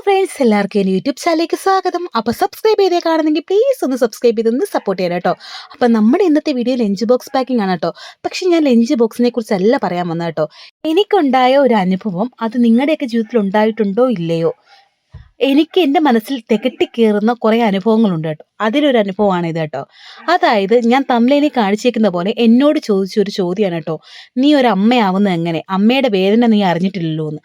Friends, എല്ലാവർക്കും എൻ്റെ YouTube ചാനലിലേക്ക് സ്വാഗതം. അപ്പോൾ സബ്സ്ക്രൈബ് ചെയ്തേ കാണുന്നെങ്കിൽ പ്ലീസ് ഒന്ന് സബ്സ്ക്രൈബ് ചെയ്തൊന്ന് സപ്പോർട്ട് ചെയ്യാം കേട്ടോ. അപ്പോൾ നമ്മുടെ ഇന്നത്തെ വീഡിയോ ലഞ്ച് ബോക്സ് പാക്കിംഗ് ആണ് കേട്ടോ. പക്ഷെ ഞാൻ ലഞ്ച് ബോക്സിനെ കുറിച്ചല്ല പറയാൻ വന്നത് കേട്ടോ. എനിക്കുണ്ടായ ഒരു അനുഭവം അത് നിങ്ങളുടെയൊക്കെ ജീവിതത്തിൽ ഉണ്ടായിട്ടുണ്ടോ ഇല്ലയോ. എനിക്ക് എൻ്റെ മനസ്സിൽ തികട്ടിക്കേറുന്ന കുറേ അനുഭവങ്ങളുണ്ട് കേട്ടോ. അതിലൊരു അനുഭവമാണ് ഇത് കേട്ടോ. അതായത് ഞാൻ തമ്മിലിൽ കാണിച്ചേക്കുന്ന പോലെ എന്നോട് ചോദിച്ചൊരു ചോദ്യമാണ് കേട്ടോ. നീ ഒരു അമ്മയാവുന്നത് എങ്ങനെ, അമ്മയുടെ വേദന നീ അറിഞ്ഞിട്ടില്ലല്ലോ എന്ന്.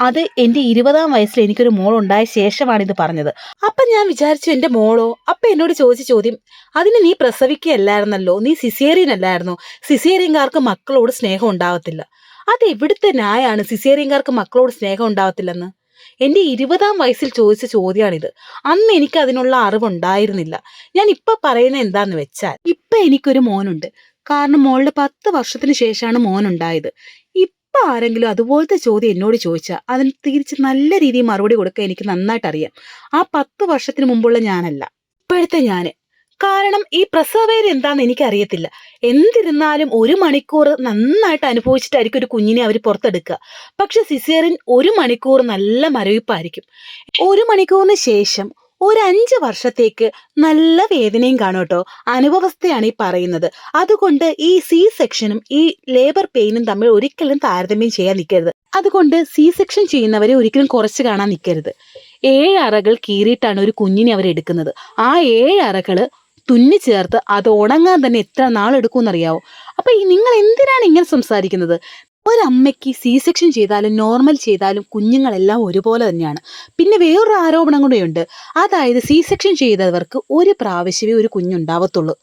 അത് എൻ്റെ 20-ാം വയസ്സിൽ എനിക്കൊരു മോളുണ്ടായ ശേഷമാണ് ഇത് പറഞ്ഞത്. അപ്പം ഞാൻ വിചാരിച്ചു എൻ്റെ മോളോ. അപ്പം എന്നോട് ചോദിച്ച ചോദ്യം, അതിന് നീ പ്രസവിക്കുകയല്ലായിരുന്നല്ലോ, നീ സിസേറിയൻ അല്ലായിരുന്നോ, സിസേറിയൻകാർക്ക് മക്കളോട് സ്നേഹം ഉണ്ടാവത്തില്ല. അത് എവിടുത്തെ ന്യായമാണ് സിസേറിയൻകാർക്ക് മക്കളോട് സ്നേഹം ഉണ്ടാവത്തില്ലെന്ന്? എൻ്റെ 20-ാം വയസ്സിൽ ചോദിച്ച ചോദ്യമാണിത്. അന്ന് എനിക്ക് അതിനുള്ള അറിവുണ്ടായിരുന്നില്ല. ഞാൻ ഇപ്പം പറയുന്നത് എന്താന്ന് വെച്ചാൽ, ഇപ്പം എനിക്കൊരു മോനുണ്ട്. കാരണം മോളുടെ 10 വർഷത്തിന് ശേഷമാണ് മോനുണ്ടായത്. ഇപ്പം ആരെങ്കിലും അതുപോലത്തെ ചോദ്യം എന്നോട് ചോദിച്ചാൽ അതിന് തിരിച്ച് നല്ല രീതിയിൽ മറുപടി കൊടുക്കാൻ എനിക്ക് നന്നായിട്ട് അറിയാം. ആ 10 വർഷത്തിന് മുമ്പുള്ള ഞാനല്ല, ഇപ്പോഴത്തെ ഞാന്. കാരണം ഈ പ്രസവവേദന എന്താണെന്ന് എനിക്കറിയത്തില്ല. എന്തിരുന്നാലും 1 മണിക്കൂർ നന്നായിട്ട് അനുഭവിച്ചിട്ടായിരിക്കും ഒരു കുഞ്ഞിനെ അവർ പുറത്തെടുക്കുക. പക്ഷെ സിസേറിയൻ 1 മണിക്കൂർ നല്ല മരവിപ്പായിരിക്കും. 1 മണിക്കൂറിന് ശേഷം ഒരു 5 വർഷത്തേക്ക് നല്ല വേദനയും കാണും കേട്ടോ. അനുഭവസ്ഥയാണ് ഈ പറയുന്നത്. അതുകൊണ്ട് ഈ സി സെക്ഷനും ഈ ലേബർ പെയിനും തമ്മിൽ ഒരിക്കലും താരതമ്യം ചെയ്യാൻ നിൽക്കരുത്. അതുകൊണ്ട് സി സെക്ഷൻ ചെയ്യുന്നവരെ ഒരിക്കലും കുറച്ച് കാണാൻ നിൽക്കരുത്. 7 അറകൾ കീറിയിട്ടാണ് ഒരു കുഞ്ഞിനെ അവരെടുക്കുന്നത്. ആ 7 അറകൾ തുന്നി ചേർത്ത് അത് ഉണങ്ങാൻ തന്നെ എത്ര നാളെടുക്കുമെന്നറിയാവോ. അപ്പൊ നിങ്ങൾ എന്തിനാണ് ഇങ്ങനെ സംസാരിക്കുന്നത്? ഒരമ്മയ്ക്ക് സി സെക്ഷൻ ചെയ്താലും നോർമൽ ചെയ്താലും കുഞ്ഞുങ്ങളെല്ലാം ഒരുപോലെ തന്നെയാണ്. പിന്നെ വേറൊരു ആരോപണം കൂടെയുണ്ട്. അതായത് സി സെക്ഷൻ ചെയ്തവർക്ക് ഒരു പ്രാവശ്യമേ ഒരു കുഞ്ഞുണ്ടാവത്തുള്ളൂ.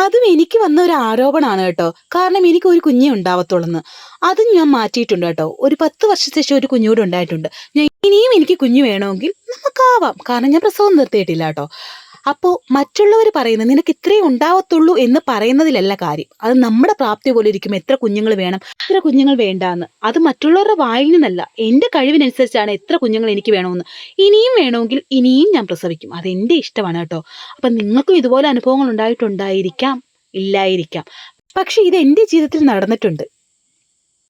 അതും എനിക്ക് വന്ന ഒരു ആരോപണമാണ് കേട്ടോ. കാരണം എനിക്ക് ഒരു കുഞ്ഞേ ഉണ്ടാവത്തുള്ളൂ. അതും ഞാൻ മാറ്റിയിട്ടുണ്ട് കേട്ടോ. ഒരു 10 വർഷത്തിന് ശേഷം ഒരു കുഞ്ഞൂടെ ഉണ്ടായിട്ടുണ്ട്. ഇനിയും എനിക്ക് കുഞ്ഞു വേണമെങ്കിൽ നമുക്കാവാം. കാരണം ഞാൻ പ്രസവം നിർത്തിയിട്ടില്ല കേട്ടോ. അപ്പോൾ മറ്റുള്ളവർ പറയുന്നത് നിനക്ക് ഇത്രയും ഉണ്ടാവത്തുള്ളൂ എന്ന് പറയുന്നതിലല്ല കാര്യം. അത് നമ്മുടെ പ്രാപ്തി പോലെ ഇരിക്കും. എത്ര കുഞ്ഞുങ്ങൾ വേണം, എത്ര കുഞ്ഞുങ്ങൾ വേണ്ടാന്ന്. അത് മറ്റുള്ളവരുടെ വായിൽ നിന്നല്ല, എൻ്റെ കഴിവിനനുസരിച്ചാണ് എത്ര കുഞ്ഞുങ്ങൾ എനിക്ക് വേണമെന്ന്. ഇനിയും വേണമെങ്കിൽ ഇനിയും ഞാൻ പ്രസവിക്കും. അതെൻ്റെ ഇഷ്ടമാണ് കേട്ടോ. അപ്പം നിങ്ങൾക്കും ഇതുപോലെ അനുഭവങ്ങൾ ഉണ്ടായിട്ടുണ്ടായിരിക്കാം, ഇല്ലായിരിക്കാം. പക്ഷെ ഇത് എൻ്റെ ജീവിതത്തിൽ നടന്നിട്ടുണ്ട്.